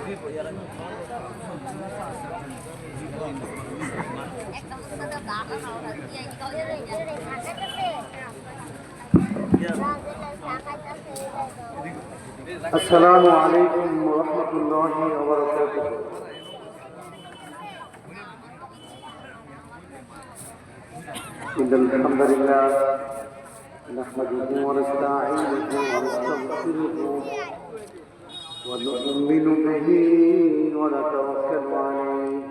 السلام عليكم ورحمة الله وبركاته. إن الحمد لله نحمده ونستعينه ونستغفره ونؤمن به ونتوكل عليه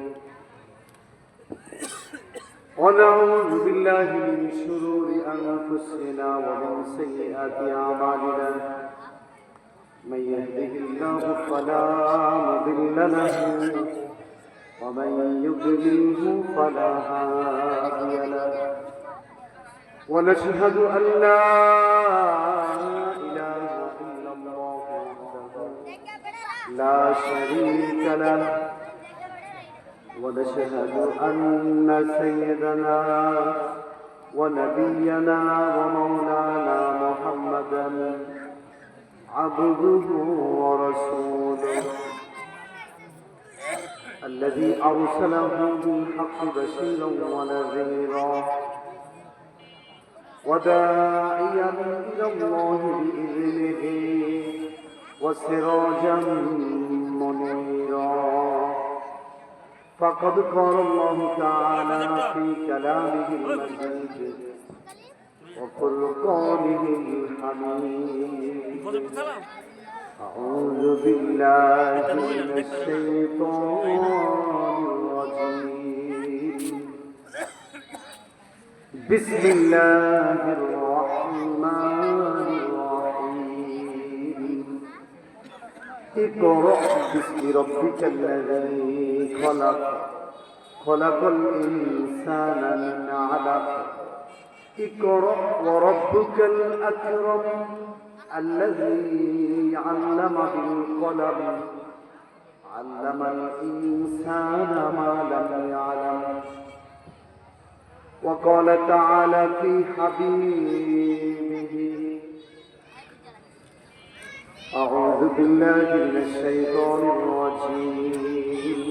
ونعوذ بالله من شرور أنفسنا ومن سيئات أعمالنا. من يهده الله فلا مضل له ومن يضلله فلا هادي له. ونشهد أن لا إله إلا الله وحده لا شريك له. ونشهد أن سيدنا ونبينا ومولانا محمدا عبده ورسوله الذي أرسله بالحق بشيرا ونذيرا وداعيا إلى الله بإذنه وسراجا منيرا. فقد قال الله تعالى في كلامه المجيد وفرقانه الحميد. أعوذ بالله من الشيطان الرجيم. بسم الله الرحمن الرحيم. اقرأ باسم ربك الذي خلق خلق الإنسان من علق. اقرأ وربك الأكرم الذي علم بالقلم علم الإنسان ما لم يعلم. وقال تعالى في حبيبه أعوذ بالله من الشيطان الرجيم.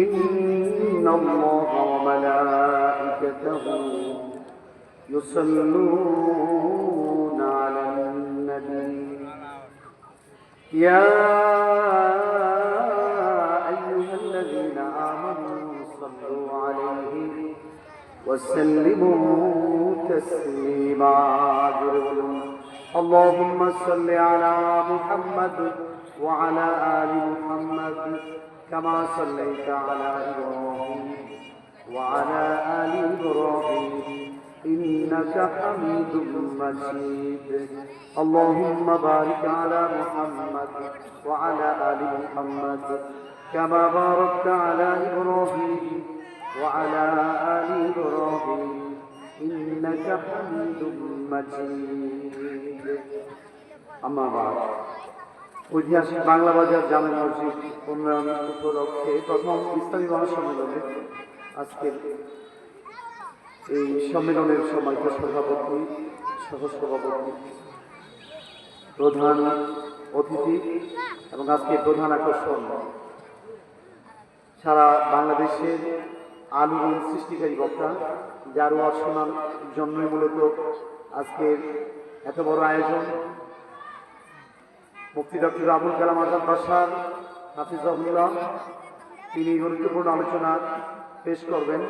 إن الله وملائكته يصلون على النبي يا أيها الذين آمنوا صلوا عليه وسلموا تسليما. اللهم صل على محمد وعلى آل محمد كما صليت على إبراهيم وعلى آل إبراهيم إنك حميد مجيد. اللهم بارك على محمد وعلى آل محمد كما باركت على إبراهيم وعلى آل إبراهيم إنك حميد مجيد. أما بعد. ঐতিহাসিক বাংলা বাজার জামে মসজিদ উন্নয়ন উপলক্ষে প্রথম ইসলামী মহাসম্মেলনে আজকের এই সম্মেলনের সময় সভাপতি সহসভাপতি প্রধান অতিথি এবং আজকের প্রধান আকর্ষণ সারা বাংলাদেশের আলোড়ন সৃষ্টিকারী বক্তা যার ওয়াজ শোনার জন্যই মূলত আজকের এত বড় আয়োজন। মুফতি ডক্টর আবুল কালাম আজাদ বাশার হাফিজাহুল্লাহ তিনি গুরুত্বপূর্ণ আলোচনা পেশ করবেন।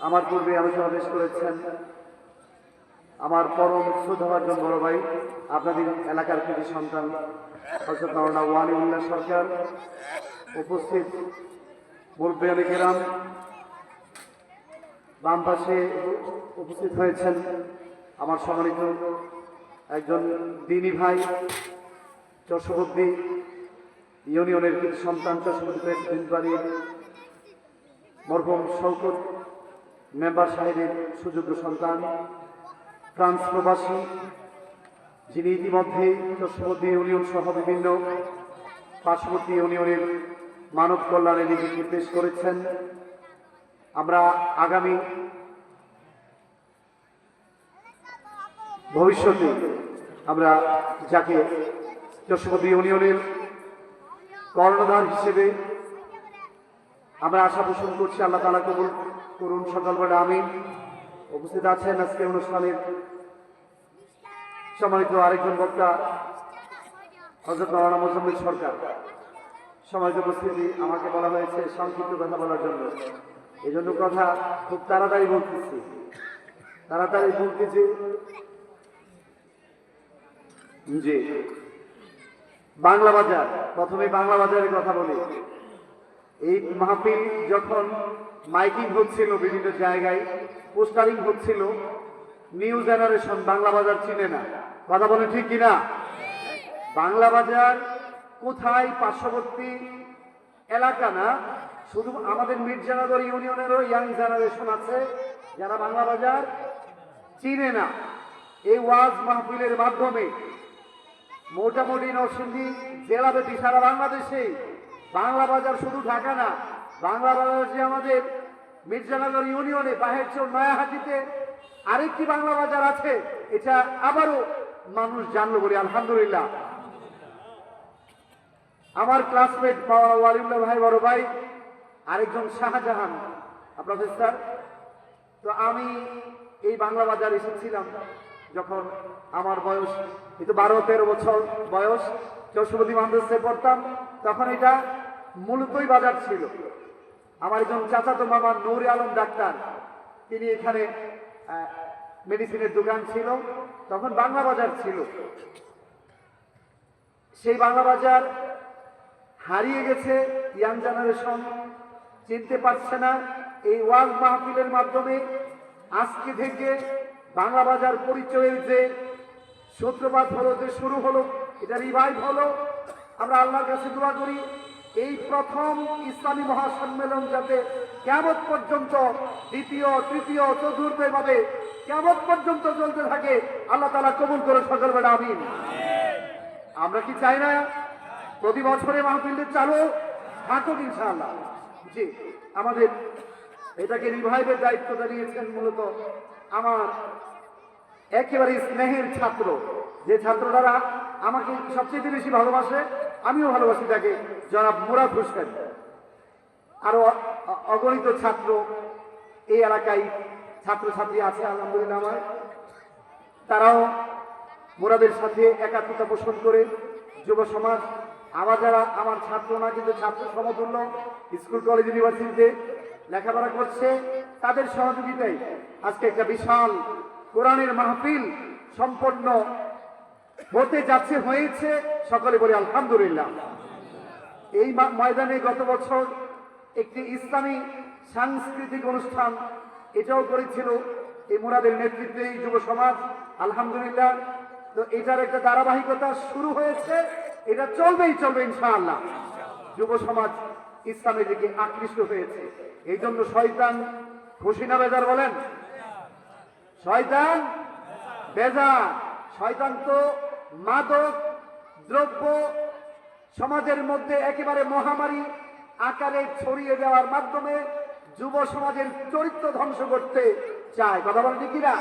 আমার পূর্বে আলোচনা পেশ করেছেন আমার পরম শ্রদ্ধাভাজন বড় ভাই আপনাদের এলাকার কৃতি সন্তান হযরত মাওলানা ওয়ালিউল্লাহ সরকার। উপস্থিত মুরব্বিয়ানে কেরাম, বাম পাশে উপস্থিত হয়েছেন আমার সম্মানিত একজন দিনী ভাই, চরসবদ্দি ইউনিয়নের কৃতি সন্তান, চরসবদ্দি প্রেসিডেন্ট বাড়ির মরহুম শওকত মেম্বার সাহেবের সুযোগ্য সন্তান, ফ্রান্স প্রবাসী, যিনি ইতিমধ্যে চরসবদ্দি ইউনিয়ন সহ বিভিন্ন পার্শ্ববর্তী ইউনিয়নের মানব কল্যাণে নিজেকে পেশ করেছেন। আমরা আগামী ভবিষ্যতে আমরা যাকে চরসবদ্দি ইউনিয়নের কর্ণধার হিসেবে আমরা আশা পোষণ করছি আল্লাহ তাআলা কবুল করুন সকল বলে আমিন। উপস্থিত আছেন আজকে অনুষ্ঠানের সম্মানিত আরেকজন বক্তা হযরত মাওলানা মোজাম্মেল সরকার। সম্মানিত উপস্থিতি, আমাকে বলা হয়েছে সংক্ষিপ্ত কথা বলার জন্য, এই জন্য কথা খুব তাড়াতাড়ি বলতেছি। জি, বাংলা বাজার, প্রথমে বাংলা বাজারের কথা বলি। এই মাহফিল যখন মাইকিং হচ্ছিল, বিভিন্ন জায়গায় পোস্টারিং হচ্ছিল, নিউ জেনারেশন বাংলা বাজার চিনে না। কথা বলে ঠিক কিনা? বাংলা বাজার কোথায়? পার্শ্ববর্তী এলাকা না, শুধু আমাদের মির্জানগর ইউনিয়নেরও ইয়াং জেনারেশন আছে যারা বাংলা বাজার চিনে না। এই ওয়াজ মাহফিলের মাধ্যমে মোটামুটি নরসিংদী জেলাব্যাপী সারা বাংলাদেশে বাংলা বাজার, শুধু ঢাকা না, বাংলা বাজার যে আমাদের মির্জানগর ইউনিয়নে বাহেরচর নয়াহাটিতে আরেকটি বাংলা বাজার আছে, এটা আবারও মানুষ জানলো বলি আলহামদুলিল্লাহ। আমার ক্লাসমেট ওয়ালিউল্লাহ ভাই, বড় ভাই, আরেকজন শাহজাহান প্রফেসর। তো আমি এই বাংলা বাজার এসেছিলাম যখন আমার বয়স এই তো 12-13 বছর বয়স, চৌষট্টি মাদ্রাসায় পড়তাম। তখন এটা মূলতই বাজার ছিল। আমার একজন চাচাতো মামা নূর আলম ডাক্তার, তিনি এখানে মেডিসিনের দোকান ছিল, তখন বাংলা বাজার ছিল। সেই বাংলা বাজার হারিয়ে গেছে, ইয়াং জেনারেশন চিনতে পারছে না। এই ওয়াজ মাহফিলের মাধ্যমে আজকে থেকে বাংলা বাজার পরিচয়ের যে সূত্রপাত হলো, যে শুরু হলো, এটা রিভাইভ হলো। আমরা আল্লাহর কাছে দোয়া করি এই প্রথম ইসলামী মহাসম্মেলন যাতে কিয়ামত পর্যন্ত, দ্বিতীয়, তৃতীয়, চতুর্থ ভাবে কিয়ামত পর্যন্ত চলতে থাকে, আল্লাহ তাআলা কবুল করে সকল বলে আমিন। আমরা কি চাই না প্রতি বছরে মাহফিল চালু থাকুক ইনশাআল্লাহ? জি, আমাদের এটাকে রিভাইভের দায়িত্বটা নিয়েছেন মূলত আমার একেবারে স্নেহের ছাত্র, যে ছাত্ররা আমাকে সবচেয়ে বেশি ভালোবাসে, আমিও ভালোবাসি তাকে, জনাব মুরাদ হোসেন। আরো অগণিত ছাত্র এই এলাকায় ছাত্রছাত্রী আছে আলহামদুলিল্লাহ আমার, তারাও মুরাদের সাথে একাত্মতা পোষণ করে যুব সমাজ, আমার যারা আমার ছাত্র না কিন্তু ছাত্র সমতুল্য স্কুল কলেজ ইউনিভার্সিটিতে লেখাপড়া করছে, তাদের সহযোগিতায় আজকে একটা বিশাল কোরআনের মাহফিল সম্পন্ন হতে যাচ্ছে, হয়েছে। সকলে বলি আলহামদুলিল্লাহ। এই ময়দানে গত বছর একটি ইসলামী সাংস্কৃতিক অনুষ্ঠান এটাও করেছিল এই মুরাদের নেতৃত্বে এই যুব সমাজ, আলহামদুলিল্লাহ। তো এটার একটা ধারাবাহিকতা শুরু হয়েছে, এটা চলবে ইনশাআল্লাহ। যুব সমাজ ইসলামের দিকে আকৃষ্ট হয়েছে, এই জন্য শয়তান খুশি না বেজার বলেন? শয়তান বেজার। শয়তান তো মাদক দ্রব্য সমাজের মধ্যে একেবারে মহামারী আকারে ছড়িয়ে দেওয়ার মাধ্যমে যুব সমাজের চরিত্র ধ্বংস করতে চায়। কথা বলেন ঠিক কিনা?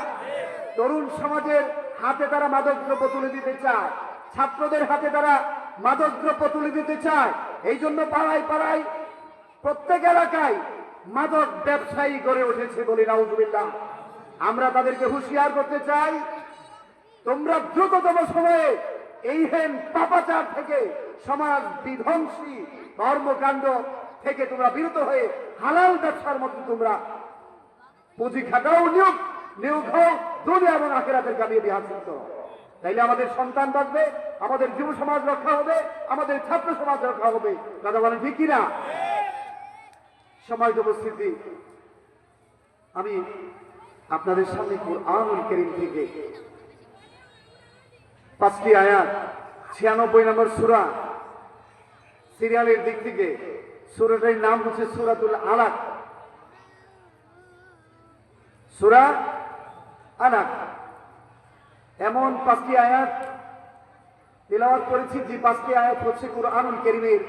তরুণ সমাজের হাতে তারা মাদক দ্রব্য তুলে দিতে চায়, ছাত্রদের হাতে তারা মাদক দ্রব্য তুলে দিতে চায়। এই জন্য পাড়ায় পাড়ায় প্রত্যেক এলাকায় মাদক ব্যবসায়ী গড়ে উঠেছে বলি নাউজুবিল্লাহ। আমরা তাদেরকে হুঁশিয়ার করতে চাই, তোমরা দ্রুততম সময়ে এই হেন পাপাচার থেকে, সমাজ বিধ্বংসী কর্মকাণ্ড থেকে তোমরা বিরত হয়ে হালাল ব্যবসার মধ্যে তোমরা পুঁজি খাটাও, নিয়োগ হও, দুনিয়া এবং আখিরাতের কামিয়াবি হাসিল করো। তাইলে আমাদের সন্তান বাঁচবে, আমাদের যুব সমাজ রক্ষা হবে, আমাদের ছাত্র সমাজ রক্ষা হবে। কথা বলেন ঠিক কিনা? সম্মানিত উপস্থিতি, আমি আপনাদের সামনে কুরআনুল কারীম থেকে 5টি আয়াত, 96 নম্বর সূরা, সিরিয়ালের দিক থেকে সূরাটার নাম হচ্ছে সূরাতুল আলাক। সূরা আলাক এমন 5টি আয়াত তিলাওয়াত করেছি, যে 5টি আয়াত হচ্ছে কুরআনুল কারীমের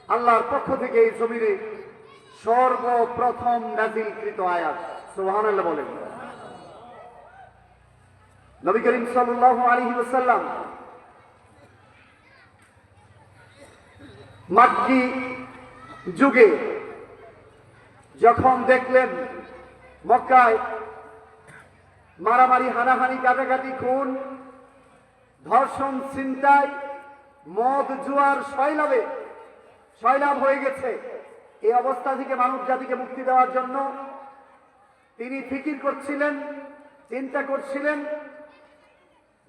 আল্লাহর পক্ষ থেকে এই জমিনে সর্বপ্রথম নাযিলকৃত আয়াত। সুবহানাল্লাহ বলেন। নবী করিম সাল্লাল্লাহু আলাইহি ওয়াসাল্লাম মাক্কি যুগে যখন দেখলেন মক্কায় মারামারি, হানাহানি, কাটাকাটি, খুন, ধর্ষণ, ছিনতাই, মদ, জুয়ার সয়লাভ হয়ে গেছে, এই অবস্থা থেকে মানব জাতিকে মুক্তি দেওয়ার জন্য তিনি ফিকির করছিলেন, চিন্তা করছিলেন।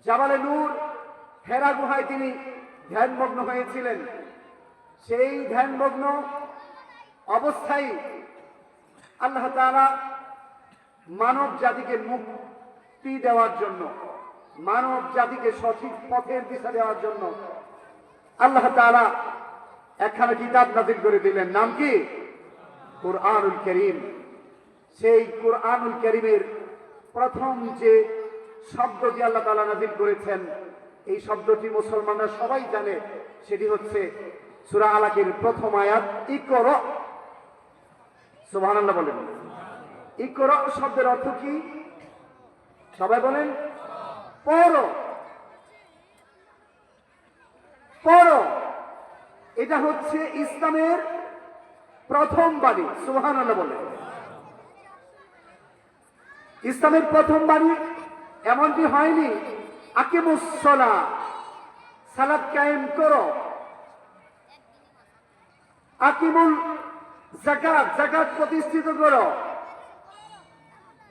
জাবালে নূর হেরা গুহায় তিনি ধ্যানমগ্ন হয়েছিলেন। সেই ধ্যানমগ্ন অবস্থায় আল্লাহ তাআলা মানব জাতিকে মুক্তি দেওয়ার জন্য, মানব জাতিকে সঠিক পথের দিশা দেওয়ার জন্য আল্লাহ তাআলা একখানা কিতাব নাযিল করে দিলেন। নাম কি? কুরআনুল কারীম। সেই কুরআনুল কারীমের প্রথম যে শব্দটি আল্লাহ তাআলা নাযিল করেছেন, এই শব্দটি মুসলমানরা সবাই জানে। সেটি হচ্ছে সূরা আলাকের প্রথম আয়াত, ইকরা। সুবহানাল্লাহ বলেন। ইকরা শব্দের অর্থ কি? সবাই বলেন, পড়ো, পড়ো। এটা হচ্ছে ইসলামের প্রথম বাণী। সুবহানাল্লাহ বলেন। ইসলামের প্রথম বাণী এমনটি হয়নি আকিমুস সালাহ, সালাত কায়েম করো, আকিমুল যাকাত, যাকাত প্রতিষ্ঠিত করো,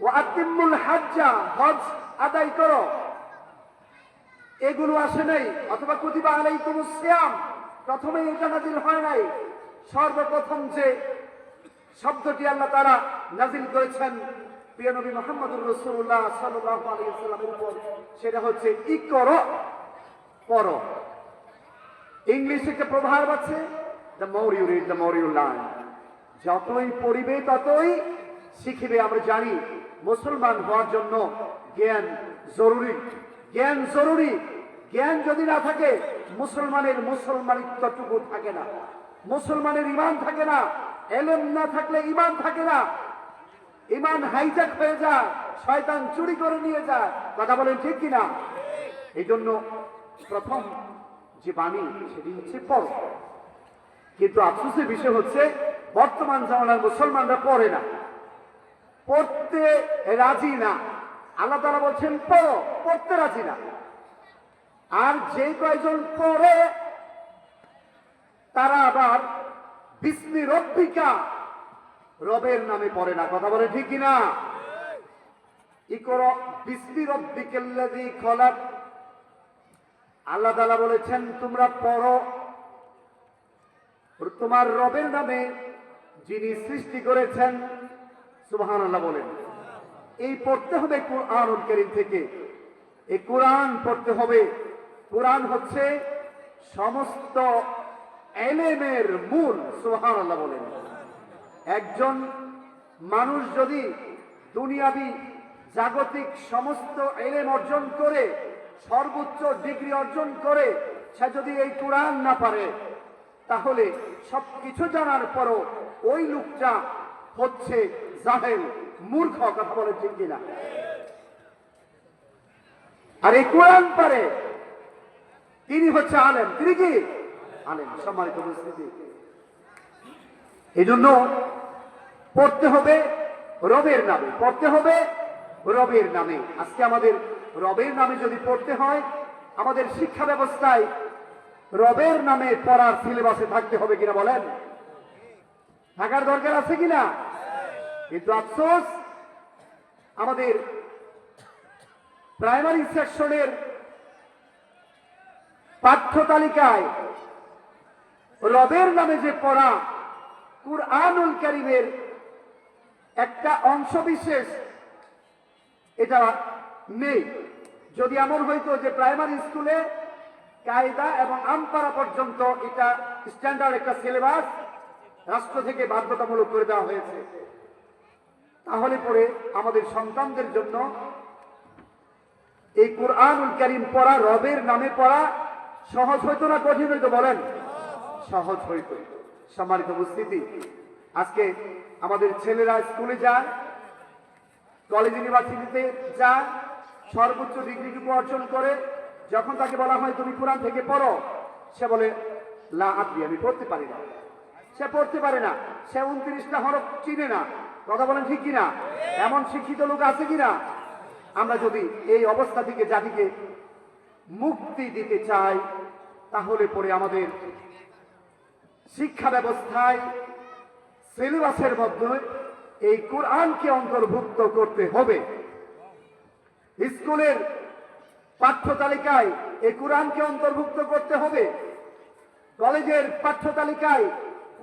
ওয়া আতিমুল হাজ্জা, হজ আদায় করো, এগুলো আসে নাই। অথবা কুতিবা আলাইকুমুস সিয়াম, প্রথমে এটা নাযিল হয় নাই। সর্বপ্রথম যে শব্দটি আল্লাহ তাআলা নাযিল করেছেন প্রিয় নবী মুহাম্মদুর রাসূলুল্লাহ সাল্লাল্লাহু আলাইহি ওয়াসাল্লামের উপর, সেটা হচ্ছে ইকরা, পড়ো। ইংলিশে একটা প্রভাব আছে, the more you read the more you learn। যতই পড়িবে ততই শিখিবে। আমরা জানি মুসলমান হওয়ার জন্য জ্ঞান জরুরি, জ্ঞান জরুরি। জ্ঞান যদি না থাকে মুসলমানের মুসলমানিত্বটুকু থাকে না, মুসলমানের ঈমান থাকে না। ইলম না থাকলে ঈমান থাকে না। ঈমান হাইজ্যাক হয়ে যায়, শয়তান চুরি করে নিয়ে যায়। কথা বলেন ঠিক কিনা? এই জন্য প্রথম যে বাণী সেটি হচ্ছে পড়ো। কিন্তু আফসোসের বিষয় হচ্ছে বর্তমান জামানার মুসলমানরা পড়ে না, পড়তে রাজি না। আল্লাহ তাআলা বলছেন পড়ো, পড়তে রাজি না। আর যে কয়জন পড়ে তারা আবার বিস্মি রব্বিকা, রবের নামে পড়ে না। কথা বলে ঠিক কিনা? ইকরা বিস্মি রব্বিকাল্লাযী খলাক। আল্লাহ তাআলা বলেছেন তোমরা পড়ো তোমার রবের নামে, যিনি সৃষ্টি করেছেন। সুবহানাল্লাহ বলেন। এই পড়তে হবে কুরআনুল কারীম থেকে। এই কোরআন পড়তে হবে। কোরআন হচ্ছে সমস্ত ইলমের মূল। সুবহানাল্লাহ বলেন। একজন মানুষ যদি দুনিয়াবি জাগতিক সমস্ত ইলম অর্জন করে, সর্বোচ্চ ডিগ্রি অর্জন করে, সে যদি এই কোরআন না পারে, তাহলে সবকিছু জানার পরও ওই লোকটা হচ্ছে জাহেল, মূর্খ। কথা বলে ঠিক কিনা? আর এই কোরআন পারে তিনি হচ্ছে আলেম। তিনি কি আলেম? সম্মানিত উপস্থিতি, এই জন্য পড়তে হবে রবের নামে, পড়তে হবে রবের নামে। আজকে আমাদের রবের নামে যদি পড়তে হয়, আমাদের শিক্ষা ব্যবস্থায় রবের নামে পড়ার সিলেবাসে থাকতে হবে কিনা বলেন? থাকার দরকার আছে কিনা? কিন্তু আফসোস, আমাদের প্রাইমারি সেকশনের পাঠ্য তালিকায় রবের নামে যে পড়া, কুরআনুল কারীমের একটা অংশ বিশেষ এটা নেই। যদি এমন হইতো যে প্রাইমারি স্কুলে কায়দা এবং আমপারা পর্যন্ত এটা স্ট্যান্ডার্ড একটা সিলেবাস রাষ্ট্র থেকে বাধ্যতামূলক করে দেওয়া হয়েছে, তাহলে পরে আমাদের সন্তানদের জন্য এই কুরআনুল কারীম পড়া, রবের নামে পড়া সহজ হইতো না কঠিন হইতো বলেন? সহজ হইতো। সম্মানিত উপস্থিতি, আজকে আমাদের ছেলেরা স্কুলে যায়, কলেজ ইউনিভার্সিটিতে যায়, সর্বোচ্চ ডিগ্রিটুকু অর্জন করে। যখন তাকে বলা হয় তুমি কোরআন থেকে পড়ো, সে বলে লা আদরি, আমি পড়তে পারি না। সে পড়তে পারে না, সে 29টা হরফ চিনে না। কথা বলেন ঠিক কিনা? এমন শিক্ষিত লোক আছে কিনা? আমরা যদি এই অবস্থা থেকে জাতিকে মুক্তি দিতে চাই, তাহলে পরে আমাদের শিক্ষা ব্যবস্থায় সিলেবাসের মধ্যে এই কোরআনকে অন্তর্ভুক্ত করতে হবে। স্কুলের পাঠ্য তালিকায় এই কোরআনকে অন্তর্ভুক্ত করতে হবে। কলেজের পাঠ্য তালিকায়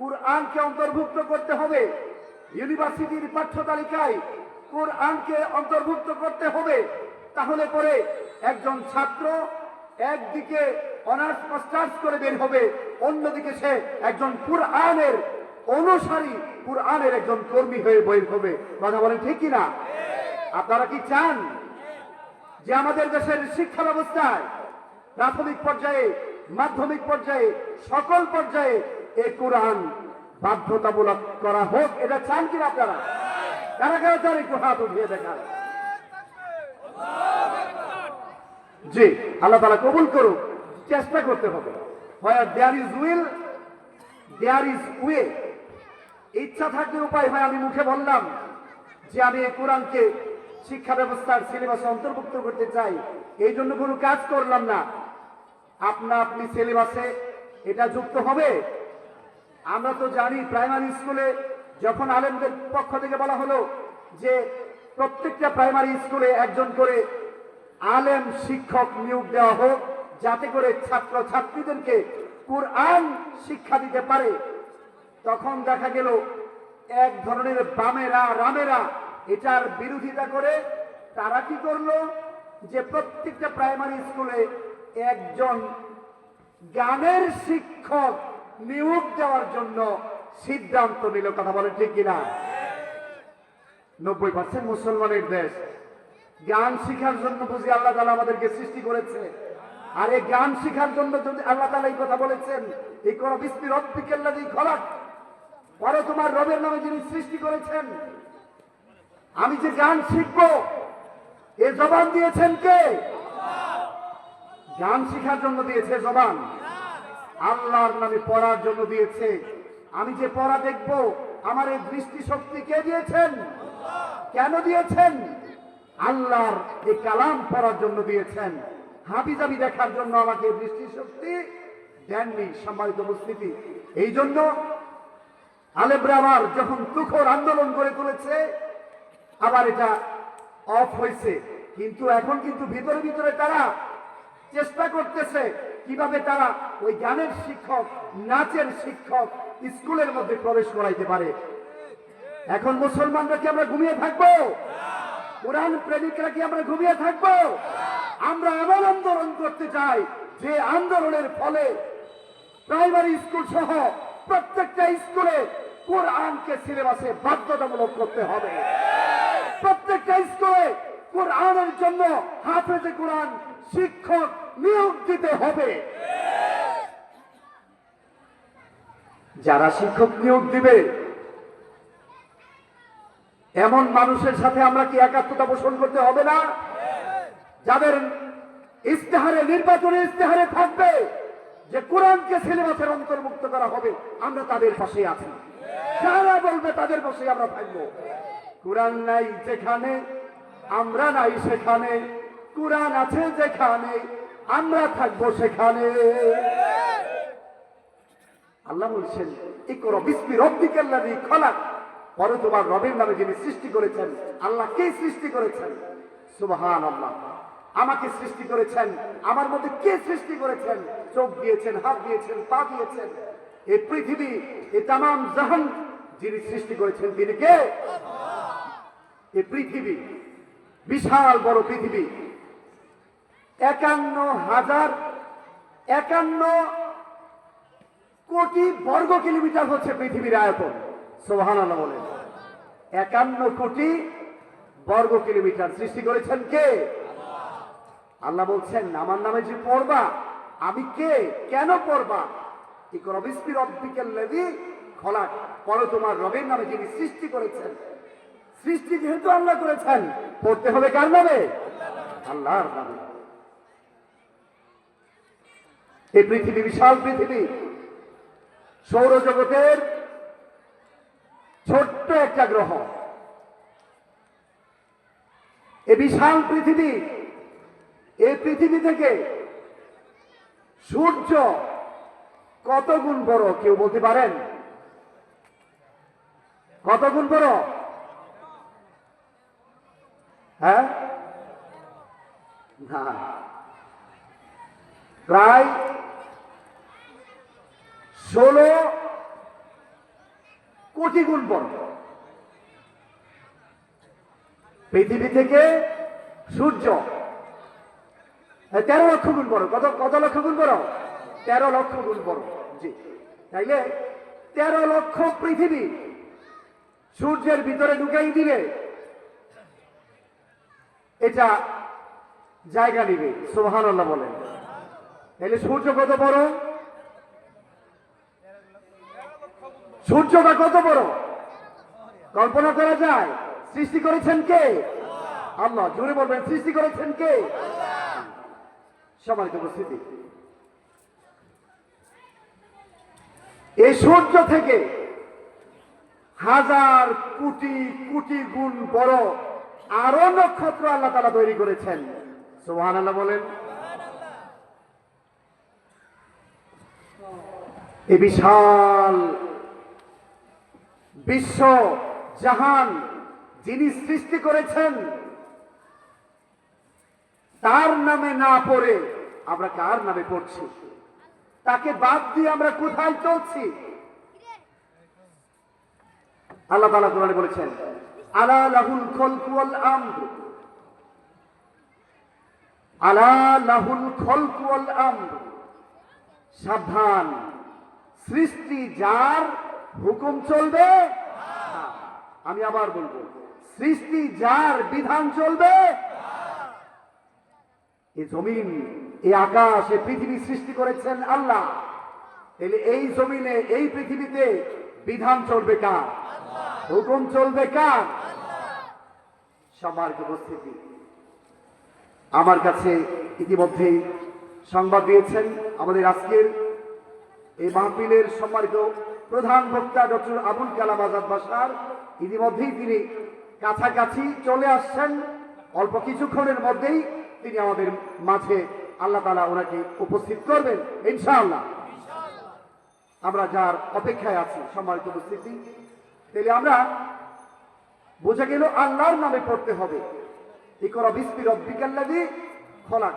কোরআনকে অন্তর্ভুক্ত করতে হবে। ইউনিভার্সিটির পাঠ্য তালিকায় কোরআনকে অন্তর্ভুক্ত করতে হবে। তাহলে পরে একজন ছাত্র একদিকে অনার্স মাস্টার্স করে বের হবে, অন্যদিকে সে একজন কোরআনের অনুসারী, কোরআনের একজন কর্মী হয়ে বের হবে। কথা বলেন ঠিক কিনা? আপনারা কি চান যে আমাদের দেশের শিক্ষা ব্যবস্থায় প্রাথমিক পর্যায়ে, মাধ্যমিক পর্যায়ে, সকল পর্যায়ে এই কোরআন বাধ্যতামূলক করা হোক? এটা চান কিনা আপনারা? কারা কারা চান? একটু হাত উঠিয়ে দেখান। জি, আল্লাহ তাআলা কবুল করুক। চেষ্টা করতে হবে। হয় there is will, there is way. ইচ্ছা থাকলে উপায় হয়। আমি মুখে বললাম যে আমি এই কোরআনকে শিক্ষা ব্যবস্থার সিলেবাসে অন্তর্ভুক্ত করতে চাই, এই জন্য কোনো কাজ করলাম না। আপনি সিলেবাসে এটা যুক্ত হবে। আমরা তো জানি প্রাইমারি স্কুলে যখন আলেমদের পক্ষ থেকে বলা হলো যে প্রত্যেকটা প্রাইমারি স্কুলে একজন করে আলেম শিক্ষক নিয়োগ দেওয়া হোক, যাতে করে ছাত্র ছাত্রীদেরকে কোরআন শিক্ষা দিতে পারে, তখন দেখা গেল এক ধরনের বামেরা রামেরা এটার বিরোধিতা করে তারা কি করলো, যে প্রত্যেকটা প্রাইমারি স্কুলে একজন গানের শিক্ষক নিয়োগ দেওয়ার জন্য সিদ্ধান্ত নিল। কথা বলেন ঠিক কিনা? 90% মুসলমানের দেশ। গান শিখার জন্য বুঝি আল্লাহ তাআলা আমাদেরকে সৃষ্টি করেছে। আর এই গান শিখার জন্য যদি আল্লাহ তাআলা এই কথা বলেছেন, ইকরা বিসমি রাব্বিকাল্লাযী খলাক, পরে তোমার রবের নামে যিনি সৃষ্টি করেছেন। আমি যে গান শিখবো, এ জবান দিয়েছেন কে? গান শিখার জন্য দিয়েছে জবান, আল্লাহর নামে পড়ার জন্য দিয়েছে। আমি যে পড়া দেখবো, আমার এই দৃষ্টি শক্তি কে দিয়েছেন? কেন দিয়েছেন? আল্লাহর এই কালাম পড়ার জন্য দিয়েছেন। হাবিজাবি দেখার জন্য আমাকে দৃষ্টি শক্তি দেননি। সম্মানিত উপস্থিতি, এই জন্য আলেমরা আবার যখন তুখর আন্দোলন করে তুলেছে, আবার এটা অফ হয়েছে। কিন্তু এখন কিন্তু ভিতরে ভিতরে তারা চেষ্টা করতেছে কিভাবে তারা ওই গানের শিক্ষক, নাচের শিক্ষক স্কুলের মধ্যে প্রবেশ করাইতে পারে। এখন মুসলমানরা কি আমরা ঘুমিয়ে থাকবো? কোরআন প্রেমিকরা কি আমরা ঘুমিয়ে থাকবো? আমরা এমন আন্দোলন করতে চাই যে আন্দোলনের ফলে প্রাইমারি স্কুল সহ প্রত্যেকটা স্কুলে কোরআনকে সিলেবাসে বাধ্যতামূলক করতে হবে। প্রত্যেকটা স্কুলে কোরআনের জন্য হাফেজে কোরআন শিক্ষক নিয়োগ দিতে হবে। যারা শিক্ষক নিয়োগ দিবে, এমন মানুষের সাথে আমরা কি একাত্মতা পোষণ করতে হবে না? যাদের ইস্তেহারে, নির্বাচনী ইস্তেহারে থাকবে যে কোরআনকে সিলেবাসের অন্তর্ভুক্ত করা হবে, আমরা তাদের পাশে আছি। যারা বলবে তাদের পাশে আমরা থাকবো। কোরআন নাই যেখানে, আমরা নাই সেখানে। কোরআন আছে যেখানে, আমরা থাকবো সেখানে। আল্লাহ বলছেন, ইকরা বিসমি রাব্বিকাল্লাযী খলাক, পরে তোমার রবের নামে যিনি সৃষ্টি করেছেন। আল্লাহ কে সৃষ্টি করেছেন? সুবহানাল্লাহ। আমাকে সৃষ্টি করেছেন। আমার মধ্যে কে সৃষ্টি করেছেন? চোখ দিয়েছেন, হাত দিয়েছেন, পা দিয়েছেন। এই পৃথিবী, এই তামাম জাহান যিনি সৃষ্টি করেছেন তিনি কে? এই পৃথিবী, বিশাল বড় পৃথিবী, 51 কোটি বর্গ কিলোমিটার হচ্ছে পৃথিবীর আয়তন। সুবহানাল্লাহ বলেন। 51 কোটি বর্গ কিলোমিটার সৃষ্টি করেছেন কে? আল্লাহ বলছেন, আমার নামে যে পড়বা, আমি কে, কেন পড়বা? ইকরা বিসমি রাব্বিকাল্লাযী খলাক, পড়ো তোমার রবের নামে যিনি সৃষ্টি করেছেন। সৃষ্টি যেহেতু আল্লাহ করেছেন, পড়তে হবে কার নামে? আল্লাহর নামে। এই পৃথিবী বিশাল পৃথিবী, সৌরজগতের ছোট্ট একটা গ্রহ। এই বিশাল পৃথিবী, এই পৃথিবী থেকে সূর্য কত গুণ বড় কেউ বলতে পারেন? কত গুণ বড়? হ্যাঁ, না, প্রায় 16 কোটি গুণ বড়। পৃথিবী থেকে সূর্য 13 লক্ষ গুণ বড়। কত কত লক্ষ গুণ বড়? 13 লক্ষ গুণ বড়। জি, তাইলে 13 লক্ষ পৃথিবী সূর্যের ভিতরে ঢুকাই দিলে এটা জায়গা নিবে। সুবহানাল্লাহ বলেন। তাহলে সূর্য কত বড়? সূর্যটা কত বড় কল্পনা করা যায়? সৃষ্টি করেছেন কে? আল্লাহ। জোরে বলবেন, সৃষ্টি করেছেন কে? সম্মানিত উপস্থিতি, এই সূর্য থেকে হাজার কোটি কোটি গুণ বড় আরো নক্ষত্র আল্লাহ তাআলা তৈরি করেছেন। সুবহানাল্লাহ বলেন। এই বিশাল বিশ্ব জাহান যিনি সৃষ্টি করেছেন, তার নামে না পড়ে আমরা কার নামে পড়ছি? তাকে বাদ দিয়ে আমরা কোথায় চলছি? আল্লাহ তাআলা কোরআনে বলেছেন, আলা লাহুল খালকু ওয়াল আমর, আলা লাহুল খালকু ওয়াল আমর। সাবধান, সৃষ্টি যার, হুকুম চলবে। আমি আবার বলবো, সৃষ্টি যার, বিধান চলবে। এই জমিন, এই আকাশ, এই পৃথিবী সৃষ্টি করেছেন আল্লাহ। তাহলে এই জমিনে, এই পৃথিবীতে বিধান চলবে কার? হুকুম চলবে কার? সম্মানিত উপস্থিতি, আমার কাছে ইতিমধ্যেই সংবাদ দিয়েছেন আমাদের আজকের এই মাহফিলের সম্মানিত প্রধান বক্তা ডক্টর আবুল কালাম আজাদ বাশার। ইতিমধ্যেই তিনি কাছাকাছি চলে আসছেন। অল্প কিছুক্ষণের মধ্যেই তিনি আমাদের মাঝে আল্লাহ তাআলা ওনাকে উপস্থিত করবেন ইনশাআল্লাহ। আমরা যার অপেক্ষায় আছি সম্মানিত উপস্থিতি। তাহলে আমরা বোঝা গেল আল্লাহর নামে পড়তে হবে। ইকরা বিসমি রাব্বিকাল্লাযী খলাক,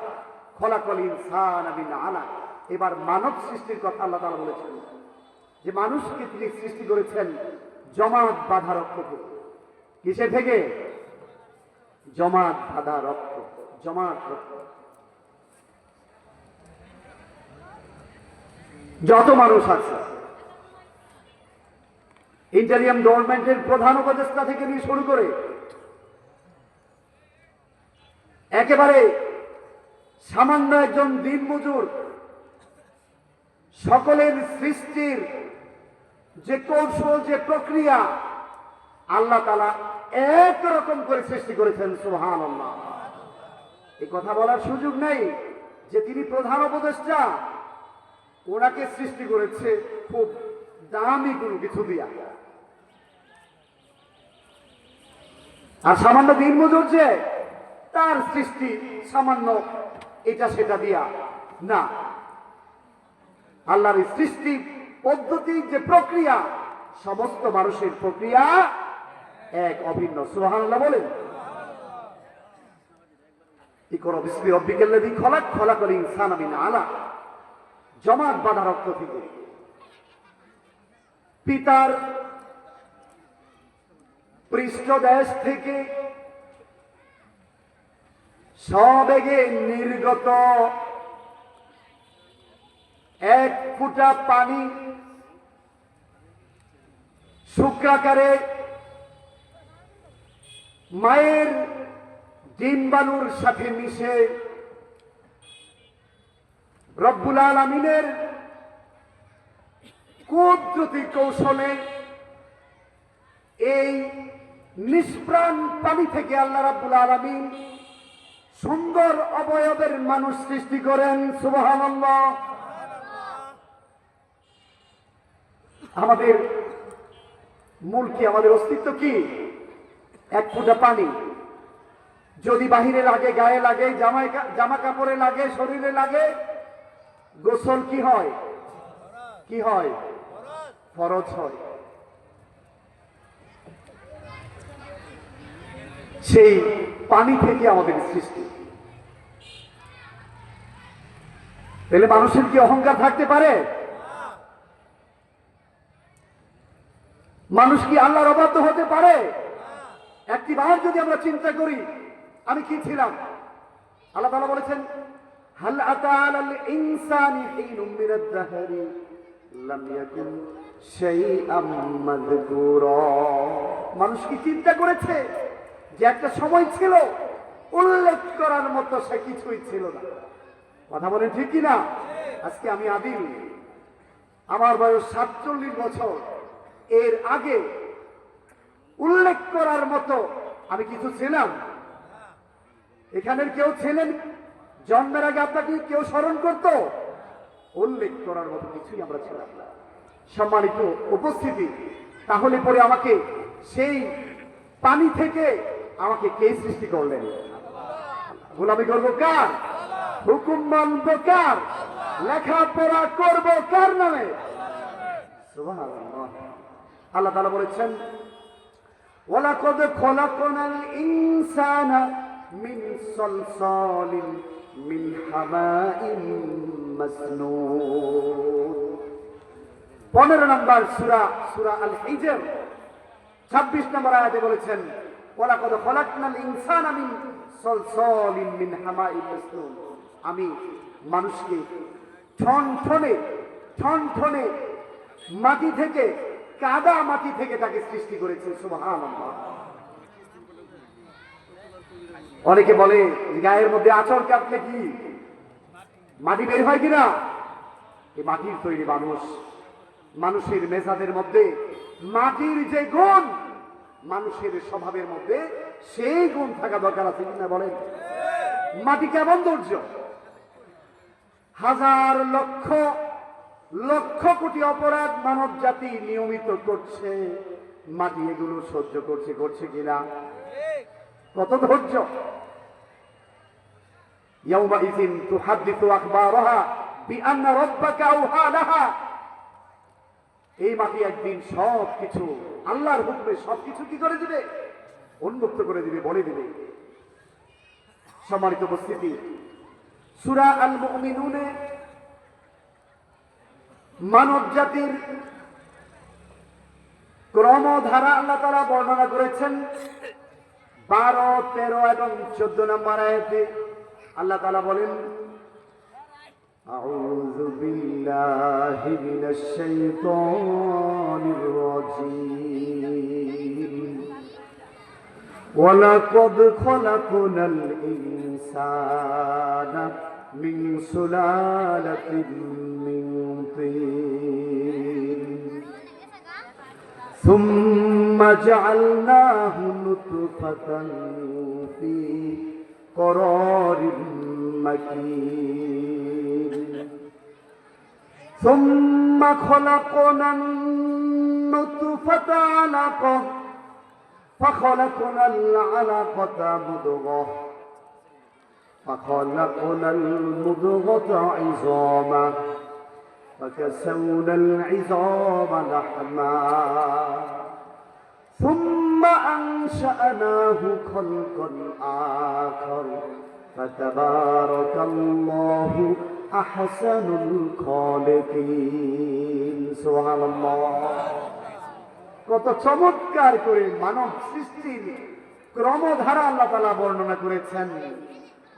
খলাকাল ইনসানা মিন আলাক। এবার মানব সৃষ্টির কথা আল্লাহ তাআলা বলেছেন যে মানুষকে তিনি সৃষ্টি করেছেন জমাট বাঁধা রক্ত থেকে। কিসে থেকে? জমাট বাঁধা রক্ত, জমাট রক্ত। যত মানুষ আছে, ইন্টারিয়াম গভর্নমেন্টের প্রধান উপদেষ্টা থেকে নিয়ে শুরু করে একেবারে সামান্য একজন দিনমজুর, সকলের সৃষ্টির যে কৌশল, যে প্রক্রিয়া আল্লাহ তাআলা একরকম করে সৃষ্টি করেছেন। সুবহানাল্লাহ। এই কথা বলার সুযোগ নেই যে তিনি প্রধান উপদেষ্টা, ওনাকে সৃষ্টি করেছে খুব দামি কোনো কিছু দিয়া, আর সামান্য দিনমজুর যে তার সৃষ্টি সামান্য এটা সেটা দিয়া না। আল্লাহর সৃষ্টি পদ্ধতি, যে প্রক্রিয়া, সমস্ত মানুষের প্রক্রিয়া এক, অভিন্ন। সুবহানাল্লাহ বলেন। ইকরা বিসমি রাব্বিকাল্লাযী খলাক, খলাকাল ইনসানা মিন আলাক। জমাট বাঁধা রক্ত থেকে, পিতার পৃষ্ঠদেশ থেকে সবেগে নির্গত এক ফোঁটা পানি শুক্রাকারে মায়ের ডিম্বাণুর সাথে মিশে রব্বুল আলামিনের কুদরতি কৌশলে এই নিষ্প্রাণ পানি থেকে আল্লাহ রাব্বুল আলামিন সুন্দর অবয়বের মানুষ সৃষ্টি করেন। সুবহানাল্লাহ। আমাদের মূল কি, আমাদের অস্তিত্ব কি? এক ফোঁটা পানি যদি বাহিরে লাগে, গায়ে লাগে, জামা কাপড়ে লাগে, শরীরে লাগে, গোসল কি হয়? কি হয়? ফরজ হয়। সেই পানি থেকে আমাদের সৃষ্টি। তাহলে মানুষের কি অহংকার থাকতে পারে? মানুষ কি আল্লাহর অবাধ্য হতে পারে? একটিবার যদি আমরা চিন্তা করি আমি কি ছিলাম। আল্লাহ তাআলা বলেছেন, হাল আতা আলাল ইনসানি হিনুম মিনাদ দাহরি লাম ইয়াকুন শাইআম মাযকুরা। মানুষ কি চিন্তা করেছে যে একটা সময় ছিল উল্লেখ করার মতো সে কিছুই ছিল না? কথা বলেন ঠিক কি না? আজকে আমি আদিল, আমার বয়স 47 বছর। এর আগে উল্লেখ করার মতো আমি কিছু ছিলাম? এখানের কেউ ছিলেন জন্মের আগে আপনাকে কেউ স্মরণ করত? উল্লেখ করার মতো কিছুই আমরা ছিলাম না। সম্মানিত উপস্থিতি, তাহলে পরে আমাকে সেই পানি থেকে আমাকে কে সৃষ্টি করলেন? গোলামি করবো কার? হুকুম মানবো কার? লেখাপড়া করবো কার নামে? সুবহানাল্লাহ। আল্লাহ তাআলা বলেছেন, ওয়ালাকাদ খলাকনাল ইনসানা মিন সালসালিন মিন হামাইন মাসনুন। 15 নম্বর সূরা আল হিজর 26 নম্বর আয়াতে বলেছেন, ওয়ালাকাদ খলাকনাল ইনসানা মিন সালসালিন মিন হামাইন মাসনুন। আমি মানুষকে ঠনঠনে মাটি থেকে, কাদা মাটি থেকে তাকে সৃষ্টি করেছে। সুবহানাল্লাহ। অনেকে বলে গায়ের মধ্যে আঁচড় কাটলে কি মাটি বের হয় কিনা? এই মাটির তৈরি মানুষ। মানুষের মেজাজের মধ্যে মাটির যে গুণ, মানুষের স্বভাবের মধ্যে সেই গুণ থাকা দরকার আছে কিনা বলেন? মাটি কেমন দুর্য, হাজার লক্ষ লক্ষ কোটি অপরাধ মানব জাতি নিয়মিত করছে, মাটি এগুলো সহ্য করছে কিনা? কত ধৈর্য! ইয়াউমাইযিন তুহাদ্দিসু আখবারাহা বিআন্না রাব্বাকা আওহা লাহা। এই মাটি একদিন সবকিছু আল্লাহর হুকুমে সবকিছু কি করে দিবে? উন্মুক্ত করে দিবে, বলে দিবে। সম্মানিত উপস্থিতি, সূরা আল মুমিনুনে মানব জাতির ক্রমধারা আল্লাহ তাআলা বর্ণনা করেছেন। 12, 13 এবং 14 নম্বর আয়াতে আল্লাহ তাআলা বলেন, আউযু বিল্লাহি মিনাশ শাইতানির রাজীম। ওয়ালাকাদ খলাকনাল ইনসানা মিন সুলালাতিন মিন তিন সুম্মা জাআলনাহু নুতফাতান ফি করারিন মাকিন সুম্মা খলাকনান নুতফাতা আলাকা فخلقنا العلقة مضغة فخلقنا المضغة عظاما فكسونا العظام لحما ثم أنشأناه خلقا آخر فتبارك الله أحسن الخالقين سبحان الله। কত চমৎকার করে মানব সৃষ্টির ক্রমধারা আল্লাহ তাআলা বর্ণনা করেছেন।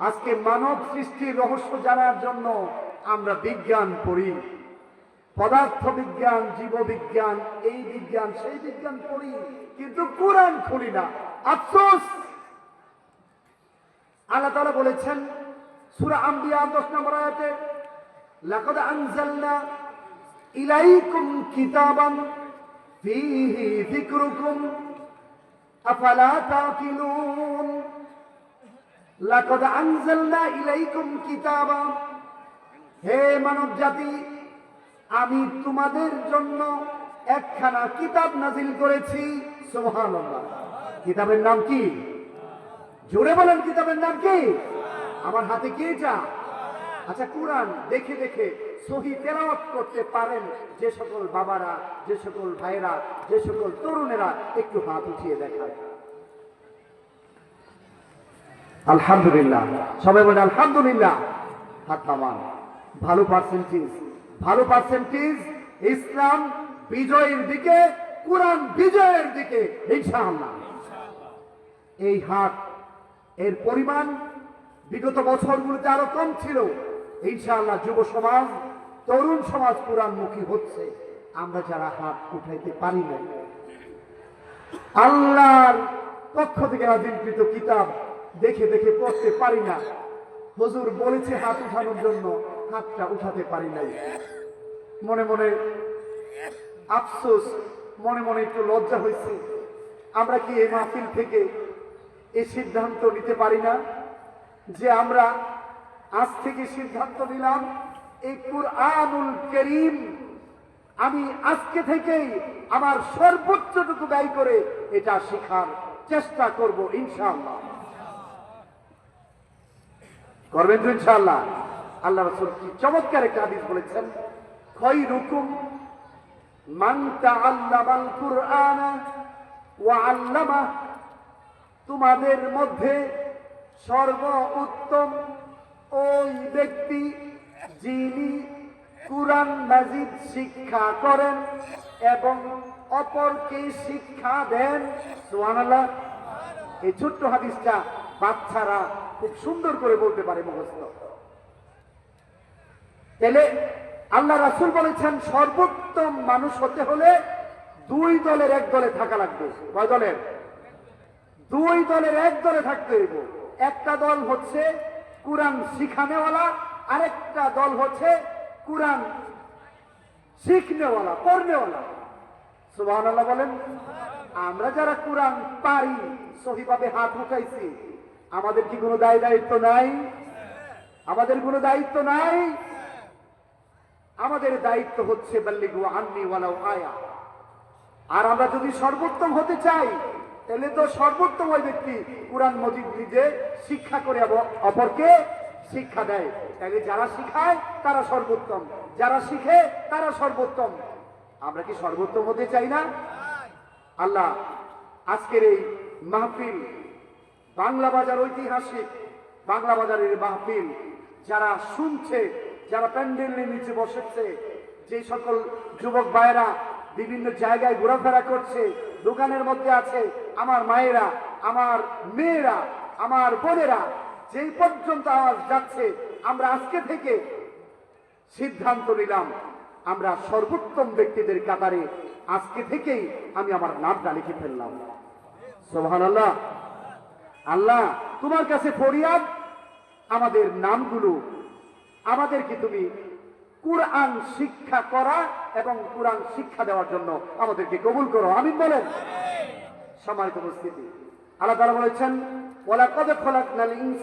আজকে মানব সৃষ্টির রহস্য জানার জন্য আমরা বিজ্ঞান পড়ি, পদার্থ বিজ্ঞান, জীববিজ্ঞান, এই বিজ্ঞান সেই বিজ্ঞান পড়ি, কিন্তু কোরআন খুলি না। আফসোস! আল্লাহ তাআলা বলেছেন সূরা আম্বিয়া 10 নম্বর আয়াতে, লাকাদ আনজালনা ইলাইকুম কিতাবান ফীহি যিকরুকুম আফালা তাকিলুন। লাকাদ আনজালনা ইলাইকুম কিতাবা, হে মানব জাতি, আমি তোমাদের জন্য একখানা কিতাব নাজিল করেছি। সুবহানাল্লাহ। কিতাবের নাম কি? জোরে বলেন, কিতাবের নাম কি? আমার হাতে কি এটা? আচ্ছা, কুরআন দেখে দেখে সহি তেলাওয়াত করতে পারেন যে সকল বাবারা, যে সকল ভাইরা, যে সকল তরুণেরা, একটু হাত উঠিয়ে দেখায়। আলহামদুলিল্লাহ। সবাই বলে আলহামদুলিল্লাহ। হাত নামান। ভালো পার্সেন্টেজ, ভালো পার্সেন্টেজ। ইসলাম বিজয়ের দিকে, কুরআন বিজয়ের দিকে ইনশাআল্লাহ। এই হাত এর পরিমাণ বিগত বছরগুলোতে আরো কম ছিল। ইনশাআল্লাহ যুব সমাজ, তরুণ সমাজ কুরআনমুখী হচ্ছে। আমরা যারা হাত উঠাইতে পারি না, আল্লাহর পক্ষ থেকে নাযিলকৃত কিতাব দেখে দেখে পড়তে পারি না, হুজুর বলেছে হাত উঠানোর জন্য, হাতটা উঠাতে পারি নাই। মনে মনে আফসোস, মনে মনে একটু লজ্জা হয়েছে। আমরা কি এই মাহফিল থেকে এই সিদ্ধান্ত নিতে পারি না যে আমরা আজ থেকে সিদ্ধান্ত নিলাম এই কুরআনুল কারীম আমি আজকে থেকেই আমার সর্বোচ্চটুকু ব্যয় করে এটা শেখার চেষ্টা করব ইনশাআল্লাহ। করবেন তো ইনশাআল্লাহ? আল্লাহ রাসূল কি চমৎকার একটা হাদিস বলেছেন, খায়রুকুম মান তাআল্লামাল কুরআনা ওয়া আল্লামা। তোমাদের মধ্যে সর্বোত্তম ওই ব্যক্তি যিনি কুরআন মাজিদ শিক্ষা করেন এবং অপরকে শিক্ষা দেন। সুবহানাল্লাহ। এই ছোট্ট হাদিসটা বাচ্চারা খুব সুন্দর করে বলতে পারে মুখস্থ। তাহলে আল্লাহ রাসূল বলেছেন সর্বোত্তম মানুষ হতে হলে দুই দলের এক দলে থাকা লাগবে। কয় দলের? দুই দলের এক দলে থাকতে হইব। একটা দল হচ্ছে কুরআন শিখানেওয়ালা, আরেকটা দল হচ্ছে কুরআন শিখনেওয়ালা, পড়নেওয়ালা। সুবহানাল্লাহ বলেন। আমরা যারা কুরআন পারি, সহিভাবে হাত উঠাইছি, আমাদের কি কোনো দায়িত্ব নাই? আমাদের কোনো দায়িত্ব নাই? আমাদের দায়িত্ব হচ্ছে বাল্লিগু আন্নি ওয়ালাউ আয়া। আর আমরা যদি সর্বোত্তম হতে চাই, তাহলে তো সর্বোত্তম ওই ব্যক্তি কুরআন মজিদ নিজে শিক্ষা করে অপরকে শিক্ষা দেয়। তাহলে যারা শিখায় তারা সর্বোত্তম, যারা শিখে তারা সর্বোত্তম। আমরা কি সর্বোত্তম হতে চাই না? আল্লাহ আজকের এই মাহফিল, বাংলা বাজার ঐতিহাসিক বাংলা বাজারের মাহফিল, যারা শুনছে, যারা প্যান্ডেলের নিচে বসেছে, যে সকল যুবক ভাইয়েরা বিভিন্ন জায়গায় ঘোরাফেরা করছে, দোকানের মধ্যে আছে, আমার মায়েরা, আমার মেয়েরা, আমার বোনেরা, যেই পর্যন্ত আওয়াজ যাচ্ছে, আমরা আজকে থেকে সিদ্ধান্ত নিলাম আমরা সর্বোত্তম ব্যক্তিদের কাতারে আজকে থেকেই আমি আমার নামটা লিখে ফেললাম। সুবহানাল্লাহ। আল্লাহ তোমার কাছে ফরিয়াদ, আমাদের নামগুলো আমাদেরকে তুমি কুরআন শিক্ষা করা এবং কুরআন শিক্ষা দেওয়ার জন্য আমাদেরকে কবুল করো। আমিন বলেন। সম্মানিত উপস্থিতি, আল্লাহ তাআলা বলেছেন ওয়ালাকাদ খালাকনাল ইনসানা